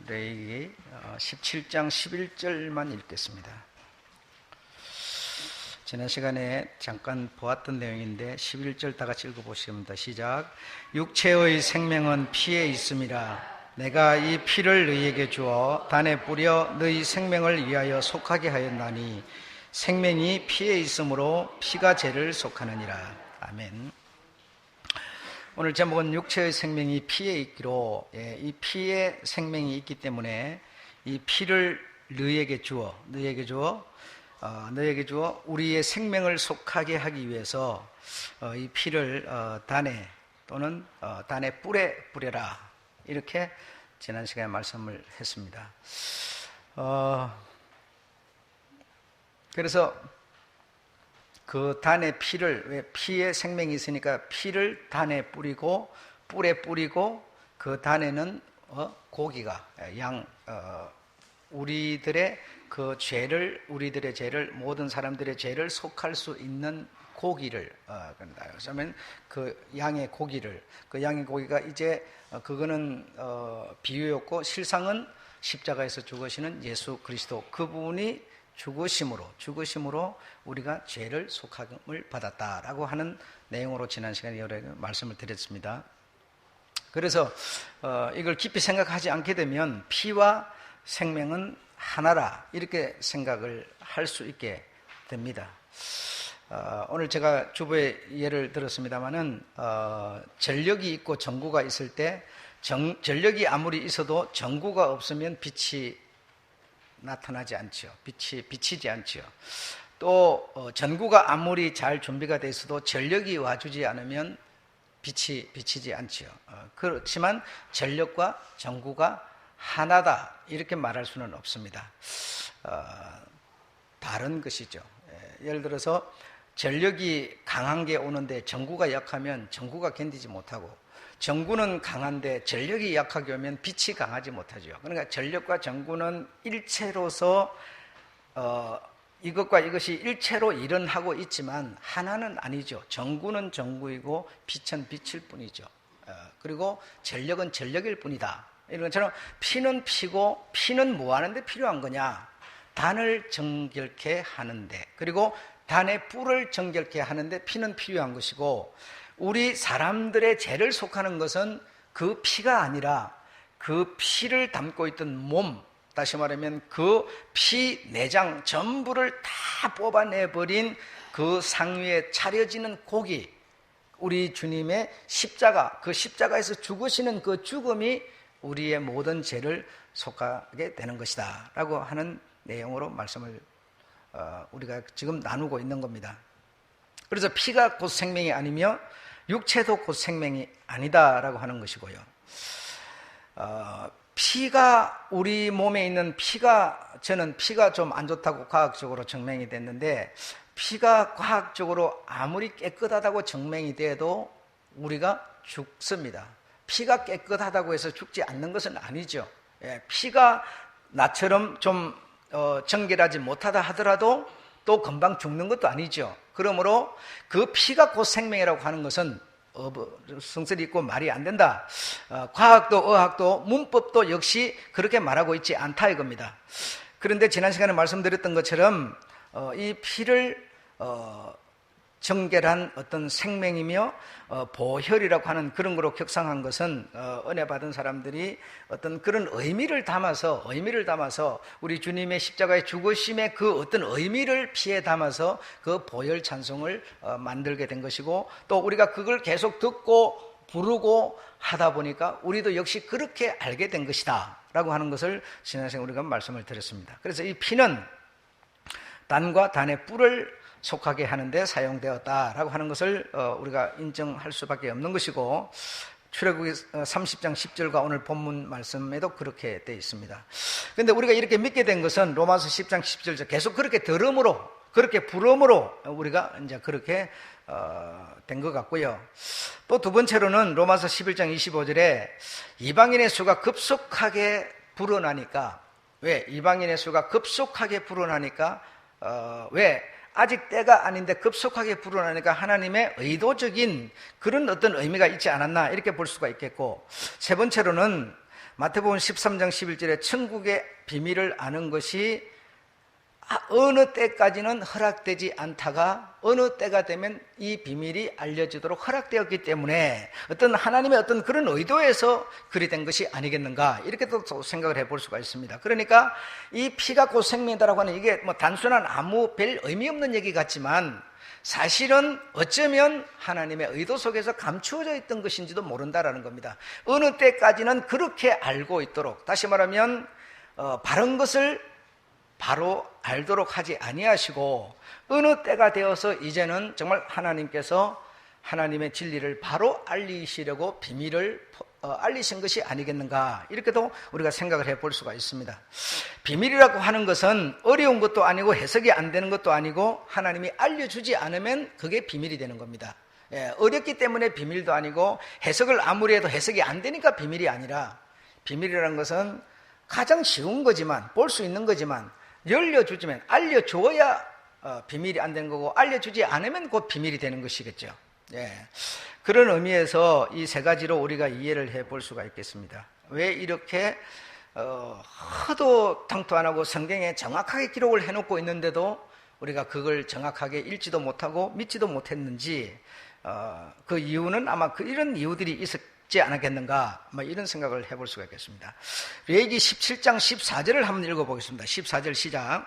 레위기 17장 11절만 읽겠습니다. 지난 시간에 잠깐 보았던 내용인데 11절 다 같이 읽어보시겠습니다. 시작. 육체의 생명은 피에 있음이라. 내가 이 피를 너희에게 주어 단에 뿌려 너희 생명을 위하여 속하게 하였나니 생명이 피에 있으므로 피가 죄를 속하느니라. 아멘. 오늘 제목은 육체의 생명이 피에 있기로, 이 피에 생명이 있기 때문에 이 피를 너희에게 주어 우리의 생명을 속하게 하기 위해서 이 피를 단에 또는 단에 뿔에 뿌려라, 이렇게 지난 시간에 말씀을 했습니다. 그래서 그 단의 피를, 왜 피에 생명이 있으니까 피를 단에 뿌리고 뿔에 뿌리고, 그 단에는 고기가 우리들의 그 죄를, 우리들의 죄를, 모든 사람들의 죄를 속할 수 있는 고기를 그런다. 그러면 그 양의 고기를, 그 양의 고기가 이제 그거는 비유였고, 실상은 십자가에서 죽으시는 예수 그리스도, 그분이 죽으심으로 우리가 죄를 속함을 받았다라고 하는 내용으로 지난 시간에 여러 말씀을 드렸습니다. 그래서 이걸 깊이 생각하지 않게 되면 피와 생명은 하나라, 이렇게 생각을 할 수 있게 됩니다. 오늘 제가 주부의 예를 들었습니다마는 전력이 있고 전구가 있을 때 전력이 아무리 있어도 전구가 없으면 빛이 나타나지 않죠. 빛이 비치지 않죠. 또 전구가 아무리 잘 준비가 돼 있어도 전력이 와주지 않으면 빛이 비치지 않죠. 그렇지만 전력과 전구가 하나다, 이렇게 말할 수는 없습니다. 다른 것이죠. 예를 들어서 전력이 강한 게 오는데 전구가 약하면 전구가 견디지 못하고, 전구는 강한데 전력이 약하게 오면 빛이 강하지 못하죠. 그러니까 전력과 전구는 일체로서 이것과 이것이 일체로 일은 하고 있지만 하나는 아니죠. 전구는 전구이고 빛은 빛일 뿐이죠. 그리고 전력은 전력일 뿐이다. 이런 것처럼 피는 피고, 피는 뭐 하는데 필요한 거냐? 단을 정결케 하는데, 그리고 단의 뿔을 정결케 하는데 피는 필요한 것이고, 우리 사람들의 죄를 속하는 것은 그 피가 아니라 그 피를 담고 있던 몸, 다시 말하면 그 피, 내장 전부를 다 뽑아내버린 그 상위에 차려지는 고기, 우리 주님의 십자가, 그 십자가에서 죽으시는 그 죽음이 우리의 모든 죄를 속하게 되는 것이다 라고 하는 내용으로 말씀을 우리가 지금 나누고 있는 겁니다. 그래서 피가 곧 생명이 아니며 육체도 곧 생명이 아니다라고 하는 것이고요. 피가, 우리 몸에 있는 피가, 저는 피가 좀 안 좋다고 과학적으로 증명이 됐는데, 피가 과학적으로 아무리 깨끗하다고 증명이 돼도 우리가 죽습니다. 피가 깨끗하다고 해서 죽지 않는 것은 아니죠. 피가 나처럼 좀 정결하지 못하다 하더라도 또 금방 죽는 것도 아니죠. 그러므로 그 피가 곧 생명이라고 하는 것은 성설이 있고 말이 안 된다. 과학도 의학도 문법도 역시 그렇게 말하고 있지 않다 이겁니다. 그런데 지난 시간에 말씀드렸던 것처럼 이 피를 정결한 어떤 생명이며 보혈이라고 하는 그런 거로 격상한 것은 은혜 받은 사람들이 어떤 그런 의미를 담아서 우리 주님의 십자가의 죽으심의 그 어떤 의미를 피에 담아서 그 보혈 찬송을 만들게 된 것이고, 또 우리가 그걸 계속 듣고 부르고 하다 보니까 우리도 역시 그렇게 알게 된 것이다 라고 하는 것을 지난 시간에 우리가 말씀을 드렸습니다. 그래서 이 피는 단과 단의 뿔을 속하게 하는데 사용되었다라고 하는 것을 우리가 인정할 수밖에 없는 것이고, 출애굽기 30장 10절과 오늘 본문 말씀에도 그렇게 되어 있습니다. 그런데 우리가 이렇게 믿게 된 것은 로마서 10장 10절 계속 그렇게 들음으로, 그렇게 부름으로 우리가 이제 그렇게 된 것 같고요. 또 두 번째로는 로마서 11장 25절에 이방인의 수가 급속하게 불어나니까, 왜? 이방인의 수가 급속하게 불어나니까, 왜? 아직 때가 아닌데 급속하게 불어나니까 하나님의 의도적인 그런 어떤 의미가 있지 않았나, 이렇게 볼 수가 있겠고, 세 번째로는 마태복음 13장 11절에 천국의 비밀을 아는 것이 어느 때까지는 허락되지 않다가 어느 때가 되면 이 비밀이 알려지도록 허락되었기 때문에 어떤 하나님의 어떤 그런 의도에서 그리 된 것이 아니겠는가, 이렇게 또 생각을 해볼 수가 있습니다. 그러니까 이 피가 곧 생명이다라고 하는 이게 뭐 단순한 아무 별 의미 없는 얘기 같지만 사실은 어쩌면 하나님의 의도 속에서 감추어져 있던 것인지도 모른다라는 겁니다. 어느 때까지는 그렇게 알고 있도록, 다시 말하면 바른 것을 바로 알도록 하지 아니하시고 어느 때가 되어서 이제는 정말 하나님께서 하나님의 진리를 바로 알리시려고 비밀을 알리신 것이 아니겠는가, 이렇게도 우리가 생각을 해볼 수가 있습니다. 비밀이라고 하는 것은 어려운 것도 아니고 해석이 안 되는 것도 아니고 하나님이 알려주지 않으면 그게 비밀이 되는 겁니다. 어렵기 때문에 비밀도 아니고 해석을 아무리 해도 해석이 안 되니까 비밀이 아니라, 비밀이라는 것은 가장 쉬운 거지만, 볼 수 있는 거지만 열려주지만, 알려줘야 비밀이 안 되는 거고 알려주지 않으면 곧 비밀이 되는 것이겠죠. 그런 의미에서 이 세 가지로 우리가 이해를 해볼 수가 있겠습니다. 왜 이렇게 하도 당토 안 하고 성경에 정확하게 기록을 해놓고 있는데도 우리가 그걸 정확하게 읽지도 못하고 믿지도 못했는지, 그 이유는 아마 이런 이유들이 있었지 않았겠는가, 이런 생각을 해볼 수가 있겠습니다. 레위기 17장 14절을 한번 읽어보겠습니다. 14절 시작.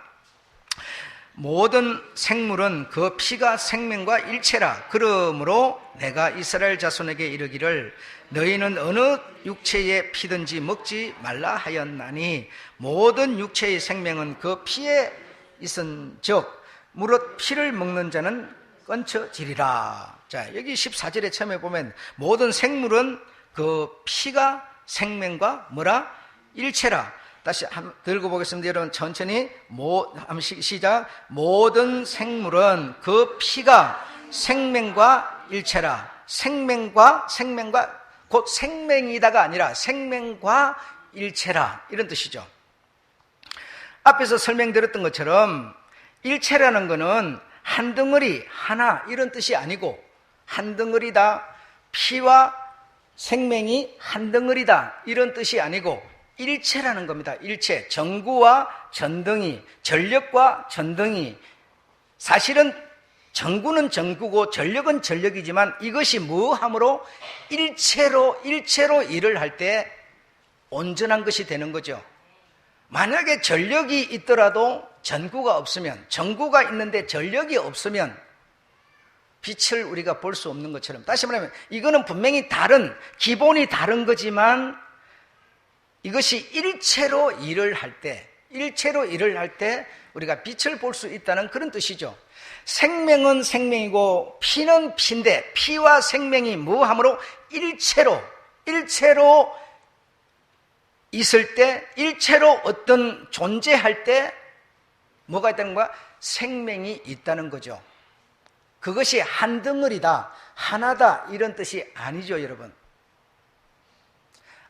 모든 생물은 그 피가 생명과 일체라. 그러므로 내가 이스라엘 자손에게 이르기를 너희는 어느 육체의 피든지 먹지 말라 하였나니 모든 육체의 생명은 그 피에 있은즉 무릇 피를 먹는 자는 끊쳐지리라. 자, 여기 14절에 처음에 보면 모든 생물은 그 피가 생명과 뭐라? 일체라. 다시 한번 들고 보겠습니다. 여러분 천천히 시작. 모든 생물은 그 피가 생명과 일체라. 생명과 곧 생명이다가 아니라 생명과 일체라, 이런 뜻이죠. 앞에서 설명드렸던 것처럼 일체라는 것은 한 덩어리 하나 이런 뜻이 아니고, 한 덩어리다, 피와 생명이 한 덩어리다 이런 뜻이 아니고 일체라는 겁니다. 일체, 전구와 전등이, 전력과 전등이, 사실은 전구는 전구고 전력은 전력이지만 이것이 무함으로 일체로 일을 할 때 온전한 것이 되는 거죠. 만약에 전력이 있더라도 전구가 없으면, 전구가 있는데 전력이 없으면 빛을 우리가 볼 수 없는 것처럼, 다시 말하면 이거는 분명히 기본이 다른 거지만 이것이 일체로 일을 할 때 우리가 빛을 볼 수 있다는 그런 뜻이죠. 생명은 생명이고 피는 피인데 피와 생명이 무함으로 일체로 있을 때, 일체로 어떤 존재할 때 뭐가 있다는 거야? 생명이 있다는 거죠. 그것이 한 덩어리다, 하나다 이런 뜻이 아니죠, 여러분.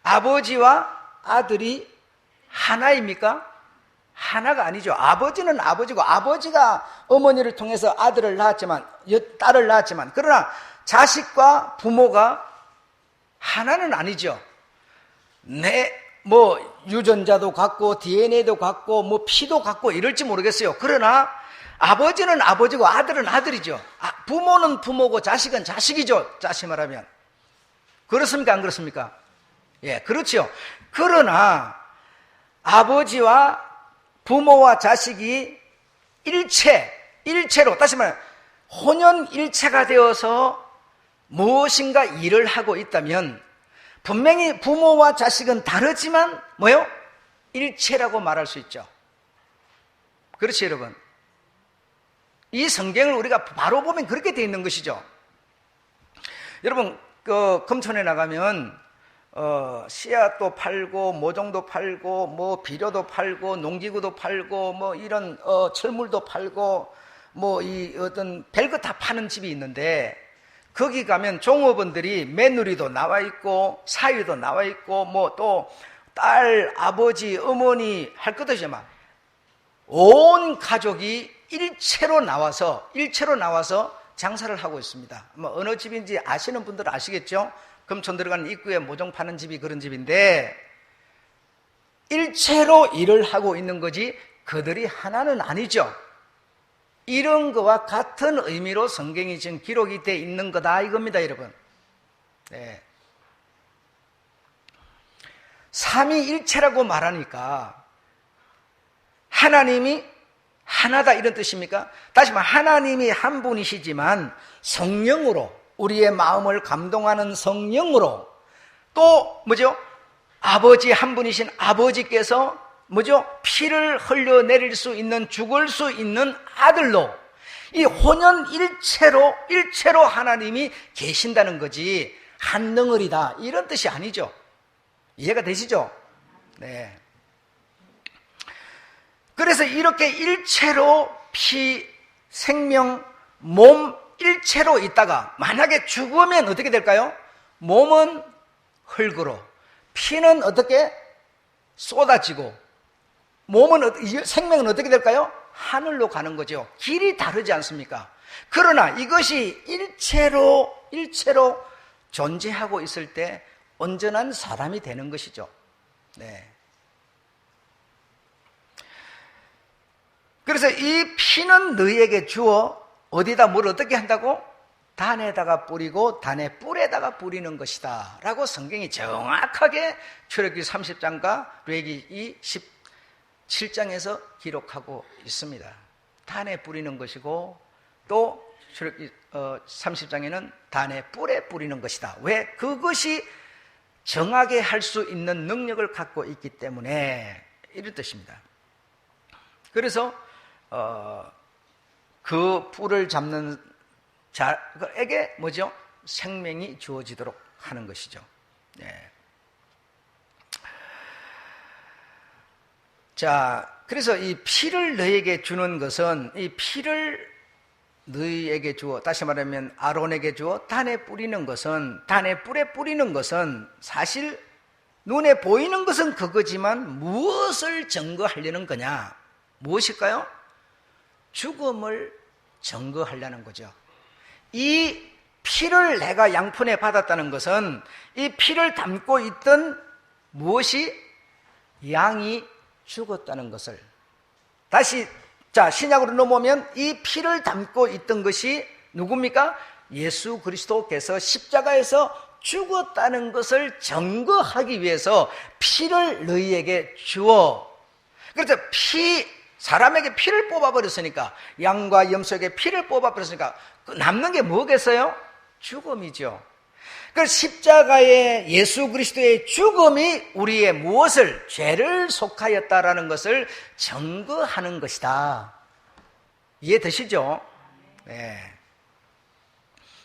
아버지와 아들이 하나입니까? 하나가 아니죠. 아버지는 아버지고, 아버지가 어머니를 통해서 딸을 낳았지만, 그러나 자식과 부모가 하나는 아니죠. 유전자도 같고 DNA도 같고 피도 같고 이럴지 모르겠어요. 그러나 아버지는 아버지고 아들은 아들이죠. 부모는 부모고 자식은 자식이죠. 다시 말하면. 그렇습니까? 안 그렇습니까? 예, 그렇죠. 그러나 아버지와 부모와 자식이 일체로, 다시 말하면 혼연일체가 되어서 무엇인가 일을 하고 있다면 분명히 부모와 자식은 다르지만 일체라고 말할 수 있죠. 그렇지, 여러분? 이 성경을 우리가 바로 보면 그렇게 되어 있는 것이죠. 여러분, 금촌에 나가면 씨앗도 팔고 모종도 팔고 비료도 팔고 농기구도 팔고 이런 철물도 팔고 어떤 별것 다 파는 집이 있는데, 거기 가면 종업원들이 며느리도 나와 있고 사위도 나와 있고 또 딸, 아버지, 어머니 할 것 없이 온 가족이 일체로 나와서 장사를 하고 있습니다. 어느 집인지 아시는 분들은 아시겠죠? 금촌 들어가는 입구에 모종 파는 집이 그런 집인데, 일체로 일을 하고 있는 거지 그들이 하나는 아니죠. 이런 거와 같은 의미로 성경이 지금 기록이 되어 있는 거다 이겁니다, 여러분. 네. 삼위일체라고 말하니까 하나님이 하나다 이런 뜻입니까? 다시 말해 하나님이 한 분이시지만 성령으로 우리의 마음을 감동하는 성령으로 또 뭐죠? 아버지 한 분이신 아버지께서 뭐죠? 피를 흘려내릴 수 있는 죽을 수 있는 아들로 이 혼연일체로 하나님이 계신다는 거지 한 덩어리다 이런 뜻이 아니죠. 이해가 되시죠? 네. 그래서 이렇게 일체로 피, 생명, 몸 일체로 있다가 만약에 죽으면 어떻게 될까요? 몸은 흙으로, 피는 어떻게 쏟아지고, 생명은 어떻게 될까요? 하늘로 가는 거죠. 길이 다르지 않습니까? 그러나 이것이 일체로 존재하고 있을 때 온전한 사람이 되는 것이죠. 네. 그래서 이 피는 너희에게 주어 어디다 뭘 어떻게 한다고? 단에다가 뿌리고 단의 뿔에다가 뿌리는 것이다 라고 성경이 정확하게 출애굽기 30장과 레위기 17장에서 기록하고 있습니다. 단에 뿌리는 것이고 또 출애굽기 30장에는 단의 뿔에 뿌리는 것이다. 왜? 그것이 정하게 할 수 있는 능력을 갖고 있기 때문에 이런 뜻입니다. 그래서 그 뿔을 잡는 자에게 뭐죠? 생명이 주어지도록 하는 것이죠. 네. 자, 그래서 이 피를 너희에게 주는 것은 이 피를 너희에게 주어, 다시 말하면 아론에게 주어 단에 뿌리는 것은, 단에 뿔에 뿌리는 것은 사실 눈에 보이는 것은 그거지만 무엇을 증거하려는 거냐? 무엇일까요? 죽음을 증거하려는 거죠. 이 피를 내가 양푼에 받았다는 것은 이 피를 담고 있던 무엇이 양이 죽었다는 것을 다시 신약으로 넘어오면 이 피를 담고 있던 것이 누굽니까? 예수 그리스도께서 십자가에서 죽었다는 것을 증거하기 위해서 피를 너희에게 주어 그래서 사람에게 피를 뽑아버렸으니까 양과 염소에게 피를 뽑아버렸으니까 남는 게 뭐겠어요? 죽음이죠. 그래서 십자가의 예수 그리스도의 죽음이 우리의 무엇을? 죄를 속하였다라는 것을 증거하는 것이다. 이해되시죠? 네.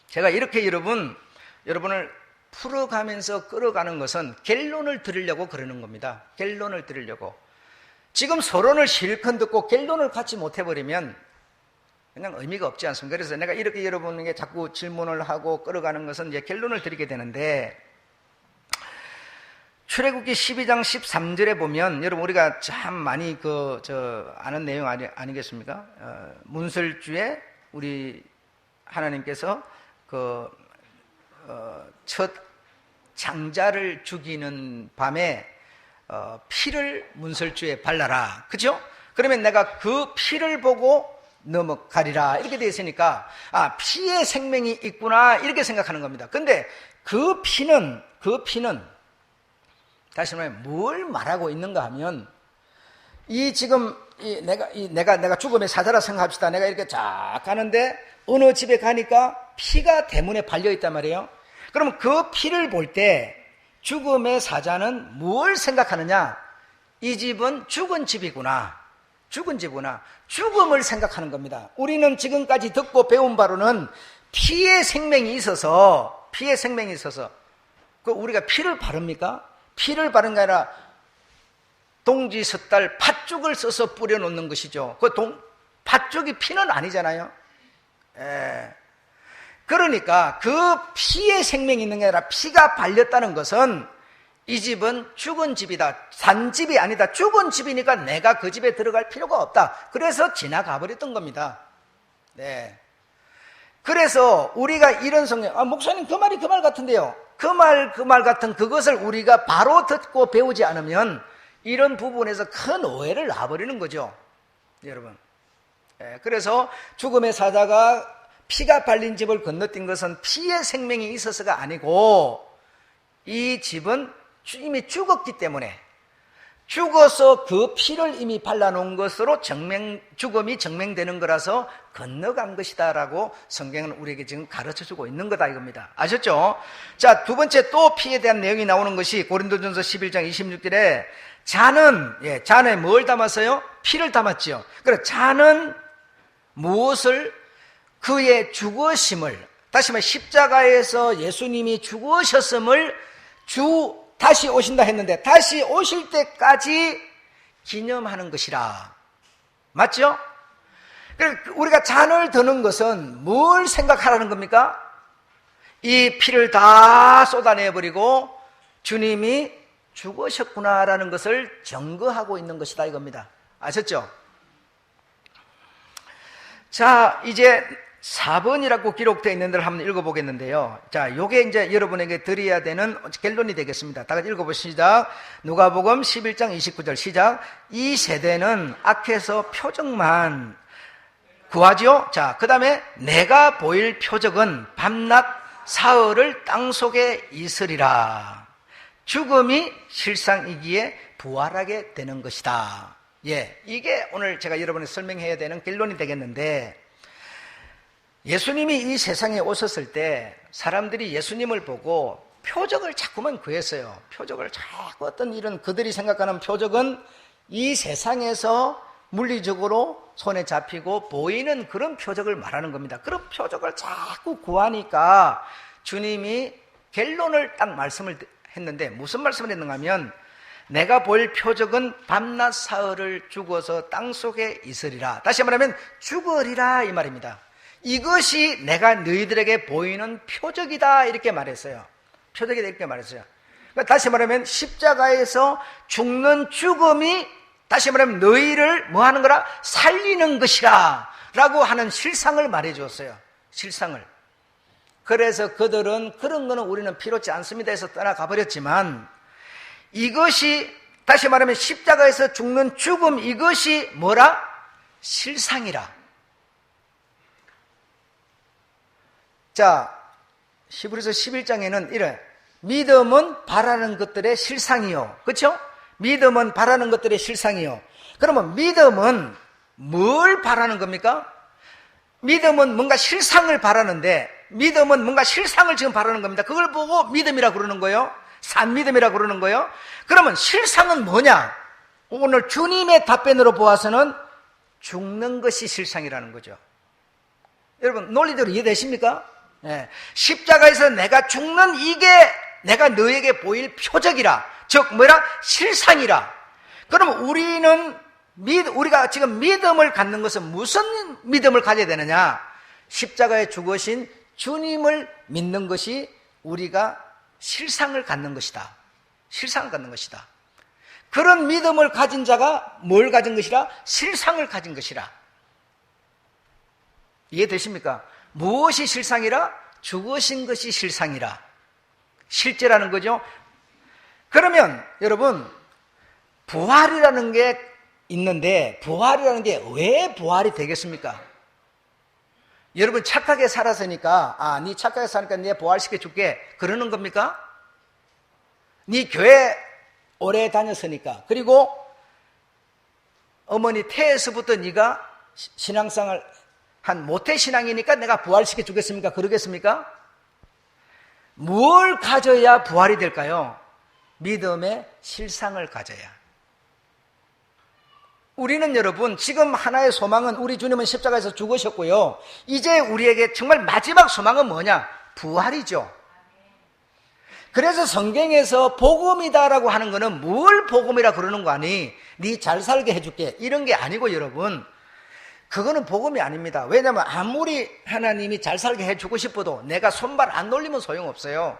제가 이렇게 여러분을 풀어가면서 끌어가는 것은 결론을 드리려고 그러는 겁니다. 결론을 드리려고. 지금 서론을 실컷 듣고 결론을 갖지 못해버리면 그냥 의미가 없지 않습니까? 그래서 내가 이렇게 여러분에게 자꾸 질문을 하고 끌어가는 것은 이제 결론을 드리게 되는데 출애굽기 12장 13절에 보면 여러분 우리가 참 많이 아는 내용 아니겠습니까? 문설주에 우리 하나님께서 첫 장자를 죽이는 밤에 피를 문설주에 발라라. 그죠? 그러면 내가 그 피를 보고 넘어가리라. 이렇게 되어 있으니까, 피에 생명이 있구나. 이렇게 생각하는 겁니다. 근데 그 피는, 다시 말하면 뭘 말하고 있는가 하면, 내가 죽음의 사자라 생각합시다. 내가 이렇게 쫙 가는데, 어느 집에 가니까 피가 대문에 발려있단 말이에요. 그러면 그 피를 볼 때, 죽음의 사자는 뭘 생각하느냐? 이 집은 죽은 집이구나. 죽음을 생각하는 겁니다. 우리는 지금까지 듣고 배운 바로는 피의 생명이 있어서 우리가 피를 바릅니까? 피를 바른 게 아니라 동지 섣달 팥죽을 써서 뿌려놓는 것이죠. 팥죽이 피는 아니잖아요. 그러니까 그 피의 생명이 있는 게 아니라 피가 발렸다는 것은 이 집은 죽은 집이다. 산 집이 아니다. 죽은 집이니까 내가 그 집에 들어갈 필요가 없다. 그래서 지나가 버렸던 겁니다. 네. 그래서 우리가 이런 성경, 목사님 그 말이 그 말 같은데요. 그 말 같은 그것을 우리가 바로 듣고 배우지 않으면 이런 부분에서 큰 오해를 놔버리는 거죠, 여러분. 그래서 죽음의 사자가 피가 발린 집을 건너뛴 것은 피의 생명이 있어서가 아니고 이 집은 이미 죽었기 때문에, 죽어서 그 피를 이미 발라놓은 것으로 죽음이 증명되는 거라서 건너간 것이다 라고 성경은 우리에게 지금 가르쳐주고 있는 거다 이겁니다. 아셨죠? 자, 두 번째 또 피에 대한 내용이 나오는 것이 고린도전서 11장 26절에 잔에 뭘 담았어요? 피를 담았지요. 그래, 잔은 무엇을? 그의 죽으심을, 다시 말해 십자가에서 예수님이 죽으셨음을 다시 오신다 했는데 다시 오실 때까지 기념하는 것이라. 맞죠? 우리가 잔을 드는 것은 뭘 생각하라는 겁니까? 이 피를 다 쏟아내버리고 주님이 죽으셨구나라는 것을 증거하고 있는 것이다 이겁니다. 아셨죠? 자, 이제 4번이라고 기록되어 있는 데를 한번 읽어보겠는데요. 자, 요게 이제 여러분에게 드려야 되는 결론이 되겠습니다. 다 같이 읽어보시죠. 누가복음 11장 29절 시작. 이 세대는 악해서 표적만 구하죠. 자, 그 다음에 내가 보일 표적은 밤낮 사흘을 땅속에 있으리라. 죽음이 실상이기에 부활하게 되는 것이다. 예, 이게 오늘 제가 여러분에게 설명해야 되는 결론이 되겠는데, 예수님이 이 세상에 오셨을 때 사람들이 예수님을 보고 표적을 자꾸만 구했어요. 표적을 자꾸 어떤 이런 그들이 생각하는 표적은 이 세상에서 물리적으로 손에 잡히고 보이는 그런 표적을 말하는 겁니다. 그런 표적을 자꾸 구하니까 주님이 결론을 딱 말씀을 했는데, 무슨 말씀을 했는가 하면 내가 볼 표적은 밤낮 사흘을 죽어서 땅속에 있으리라. 다시 말하면 죽으리라 이 말입니다. 이것이 내가 너희들에게 보이는 표적이다 이렇게 말했어요. 표적이다 이렇게 말했어요. 그러니까 다시 말하면 십자가에서 죽는 죽음이 다시 말하면 너희를 뭐 하는 거라? 살리는 것이라 라고 하는 실상을 말해 주었어요. 실상을. 그래서 그들은 그런 거는 우리는 필요치 않습니다 해서 떠나가 버렸지만, 이것이 다시 말하면 십자가에서 죽는 죽음, 이것이 뭐라? 실상이라. 자, 히브리서 11장에는 이래, 믿음은 바라는 것들의 실상이요. 그렇죠? 믿음은 바라는 것들의 실상이요. 그러면 믿음은 뭘 바라는 겁니까? 믿음은 뭔가 실상을 바라는데, 믿음은 뭔가 실상을 지금 바라는 겁니다. 그걸 보고 믿음이라고 그러는 거예요. 산믿음이라고 그러는 거예요. 그러면 실상은 뭐냐? 오늘 주님의 답변으로 보아서는 죽는 것이 실상이라는 거죠. 여러분, 논리대로 이해되십니까? 네. 십자가에서 내가 죽는 이게 내가 너에게 보일 표적이라. 즉 뭐라? 실상이라. 그러면 우리가 지금 믿음을 갖는 것은 무슨 믿음을 가져야 되느냐? 십자가에 죽으신 주님을 믿는 것이 우리가 실상을 갖는 것이다. 실상을 갖는 것이다. 그런 믿음을 가진 자가 뭘 가진 것이라? 실상을 가진 것이라. 이해되십니까? 무엇이 실상이라? 죽으신 것이 실상이라. 실제라는 거죠. 그러면 여러분, 부활이라는 게 있는데 부활이라는 게 왜 부활이 되겠습니까? 여러분 착하게 살았으니까 네 착하게 사니까 내 부활시켜 줄게 그러는 겁니까? 네 교회 오래 다녔으니까, 그리고 어머니 태에서부터 네가 신앙생활 한 모태신앙이니까 내가 부활시켜 주겠습니까? 그러겠습니까? 뭘 가져야 부활이 될까요? 믿음의 실상을 가져야. 우리는 여러분 지금 하나의 소망은 우리 주님은 십자가에서 죽으셨고요. 이제 우리에게 정말 마지막 소망은 뭐냐? 부활이죠. 그래서 성경에서 복음이다라고 하는 거는 뭘 복음이라 그러는 거 아니? 네 잘 살게 해줄게 이런 게 아니고 여러분, 그거는 복음이 아닙니다. 왜냐하면 아무리 하나님이 잘 살게 해주고 싶어도 내가 손발 안 놀리면 소용없어요.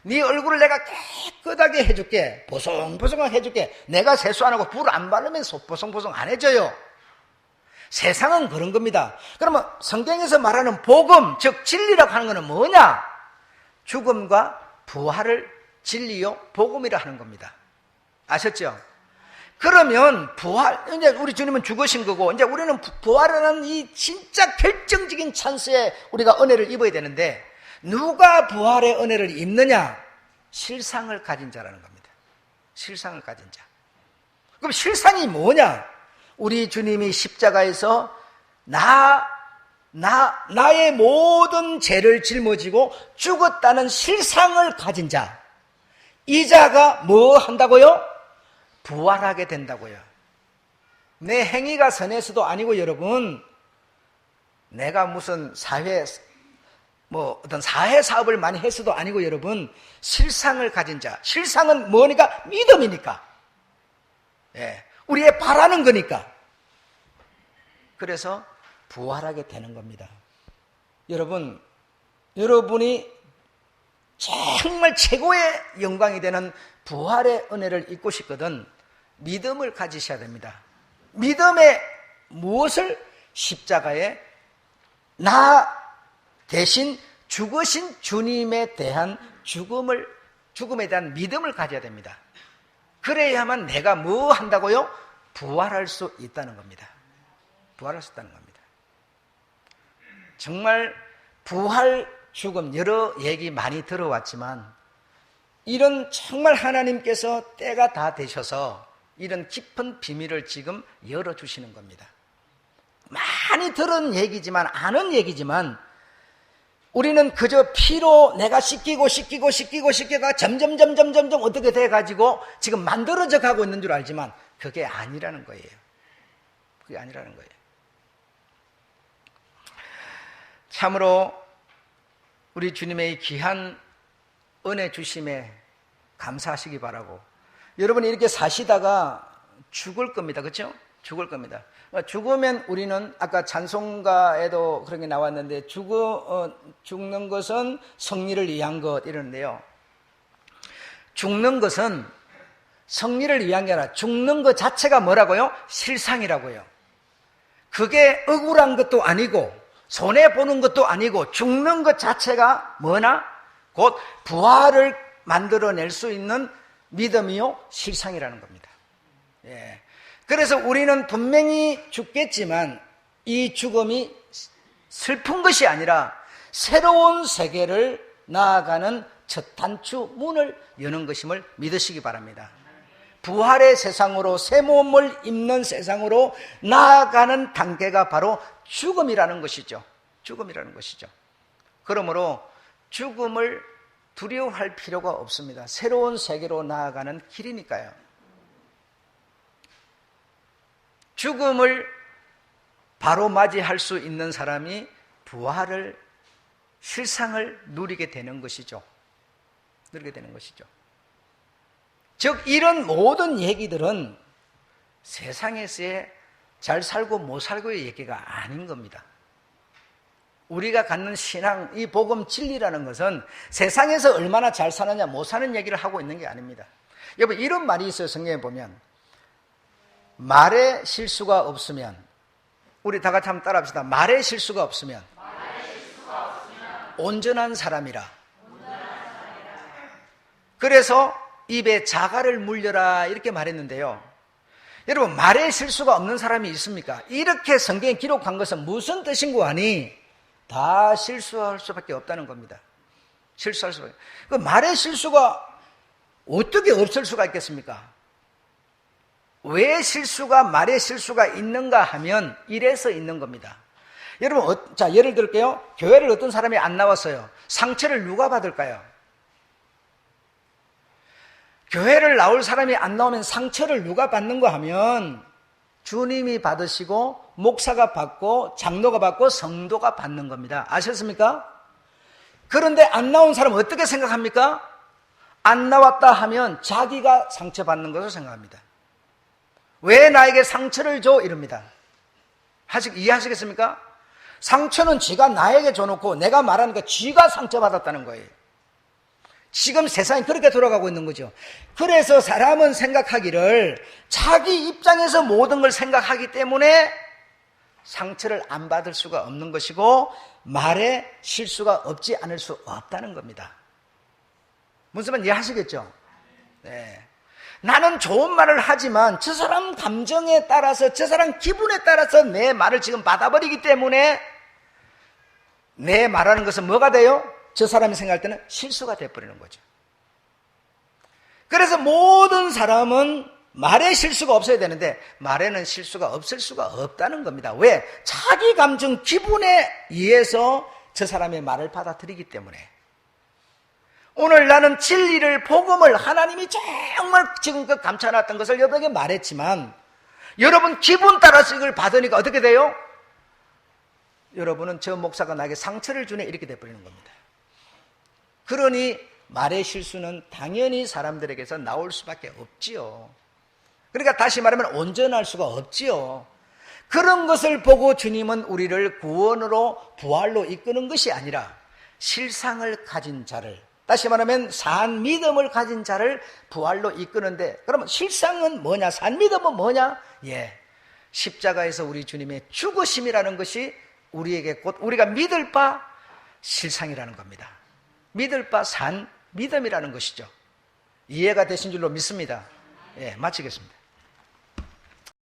네 얼굴을 내가 깨끗하게 해줄게, 보송보송하게 해줄게, 내가 세수 안 하고 불 안 바르면 보송보송 안 해줘요. 세상은 그런 겁니다. 그러면 성경에서 말하는 복음, 즉 진리라고 하는 것은 뭐냐? 죽음과 부활을 진리요 복음이라 하는 겁니다. 아셨죠? 그러면 이제 우리 주님은 죽으신 거고, 이제 우리는 부활하는 이 진짜 결정적인 찬스에 우리가 은혜를 입어야 되는데, 누가 부활의 은혜를 입느냐? 실상을 가진 자라는 겁니다. 실상을 가진 자. 그럼 실상이 뭐냐? 우리 주님이 십자가에서 나의 모든 죄를 짊어지고 죽었다는 실상을 가진 자. 이 자가 뭐 한다고요? 부활하게 된다고요. 내 행위가 선해서도 아니고, 여러분, 내가 무슨 어떤 사회 사업을 많이 해서도 아니고, 여러분, 실상을 가진 자. 실상은 뭐니까? 믿음이니까. 예, 우리의 바라는 거니까. 그래서 부활하게 되는 겁니다. 여러분이 정말 최고의 영광이 되는 부활의 은혜를 입고 싶거든 믿음을 가지셔야 됩니다. 믿음의 무엇을? 십자가에 나 대신 죽으신 주님에 대한 죽음에 대한 믿음을 가져야 됩니다. 그래야만 내가 뭐 한다고요? 부활할 수 있다는 겁니다. 부활할 수 있다는 겁니다. 정말 부활, 죽음 여러 얘기 많이 들어왔지만, 이런 정말 하나님께서 때가 다 되셔서 이런 깊은 비밀을 지금 열어주시는 겁니다. 많이 들은 얘기지만, 아는 얘기지만, 우리는 그저 피로 내가 씻기고 점점 어떻게 돼가지고 지금 만들어져 가고 있는 줄 알지만, 그게 아니라는 거예요. 그게 아니라는 거예요. 참으로 우리 주님의 귀한 은혜 주심에 감사하시기 바라고, 여러분이 이렇게 사시다가 죽을 겁니다. 그렇죠? 죽을 겁니다. 죽으면 우리는 아까 찬송가에도 그런 게 나왔는데, 죽는 것은 성리를 위한 것 이러는데요. 죽는 것은 성리를 위한 게 아니라 죽는 것 자체가 뭐라고요? 실상이라고요. 그게 억울한 것도 아니고 손해보는 것도 아니고, 죽는 것 자체가 뭐나? 곧 부활을 만들어낼 수 있는 믿음이요, 실상이라는 겁니다. 예. 그래서 우리는 분명히 죽겠지만, 이 죽음이 슬픈 것이 아니라 새로운 세계를 나아가는 첫 단추 문을 여는 것임을 믿으시기 바랍니다. 부활의 세상으로, 새 몸을 입는 세상으로 나아가는 단계가 바로 죽음이라는 것이죠. 죽음이라는 것이죠. 그러므로 죽음을 두려워할 필요가 없습니다. 새로운 세계로 나아가는 길이니까요. 죽음을 바로 맞이할 수 있는 사람이 부활을, 실상을 누리게 되는 것이죠. 누리게 되는 것이죠. 즉, 이런 모든 얘기들은 세상에서의 잘 살고 못 살고의 얘기가 아닌 겁니다. 우리가 갖는 신앙, 이 복음 진리라는 것은 세상에서 얼마나 잘 사느냐 못 사는 얘기를 하고 있는 게 아닙니다. 여러분, 이런 말이 있어요. 성경에 보면 말에 실수가 없으면, 우리 다 같이 한번 따라합시다. 말에 실수가 없으면 온전한 사람이라. 그래서 입에 자갈을 물려라 이렇게 말했는데요. 여러분, 말에 실수가 없는 사람이 있습니까? 이렇게 성경에 기록한 것은 무슨 뜻인고 하니, 다 실수할 수밖에 없다는 겁니다. 실수할 수밖에. 그 말에 실수가 어떻게 없을 수가 있겠습니까? 왜 말에 실수가 있는가 하면 이래서 있는 겁니다. 여러분, 자, 예를 들게요. 교회를 어떤 사람이 안 나왔어요. 상처를 누가 받을까요? 교회를 나올 사람이 안 나오면 상처를 누가 받는가 하면 주님이 받으시고, 목사가 받고, 장로가 받고, 성도가 받는 겁니다. 아셨습니까? 그런데 안 나온 사람은 어떻게 생각합니까? 안 나왔다 하면 자기가 상처받는 것을 생각합니다. 왜 나에게 상처를 줘? 이럽니다. 이해하시겠습니까? 상처는 지가 나에게 줘놓고 내가 말하니까 지가 상처받았다는 거예요. 지금 세상이 그렇게 돌아가고 있는 거죠. 그래서 사람은 생각하기를 자기 입장에서 모든 걸 생각하기 때문에 상처를 안 받을 수가 없는 것이고, 말에 실수가 없지 않을 수 없다는 겁니다. 무슨 말인지 이해하시겠죠? 네. 나는 좋은 말을 하지만 저 사람 감정에 따라서, 저 사람 기분에 따라서 내 말을 지금 받아버리기 때문에 내 말하는 것은 뭐가 돼요? 저 사람이 생각할 때는 실수가 돼버리는 거죠. 그래서 모든 사람은 말에 실수가 없어야 되는데 말에는 실수가 없을 수가 없다는 겁니다. 왜? 자기 감정, 기분에 의해서 저 사람의 말을 받아들이기 때문에. 오늘 나는 진리를, 복음을 하나님이 정말 지금껏 감춰놨던 것을 여러분에게 말했지만 여러분 기분 따라서 이걸 받으니까 어떻게 돼요? 여러분은 저 목사가 나에게 상처를 주네 이렇게 돼버리는 겁니다. 그러니 말의 실수는 당연히 사람들에게서 나올 수밖에 없지요. 그러니까 다시 말하면 온전할 수가 없지요. 그런 것을 보고 주님은 우리를 구원으로, 부활로 이끄는 것이 아니라 실상을 가진 자를, 다시 말하면 산 믿음을 가진 자를 부활로 이끄는데, 그러면 실상은 뭐냐? 산 믿음은 뭐냐? 십자가에서 우리 주님의 죽으심이라는 것이 우리에게 곧 우리가 믿을 바 실상이라는 겁니다. 믿을 바 산 믿음이라는 것이죠. 이해가 되신 줄로 믿습니다. 마치겠습니다.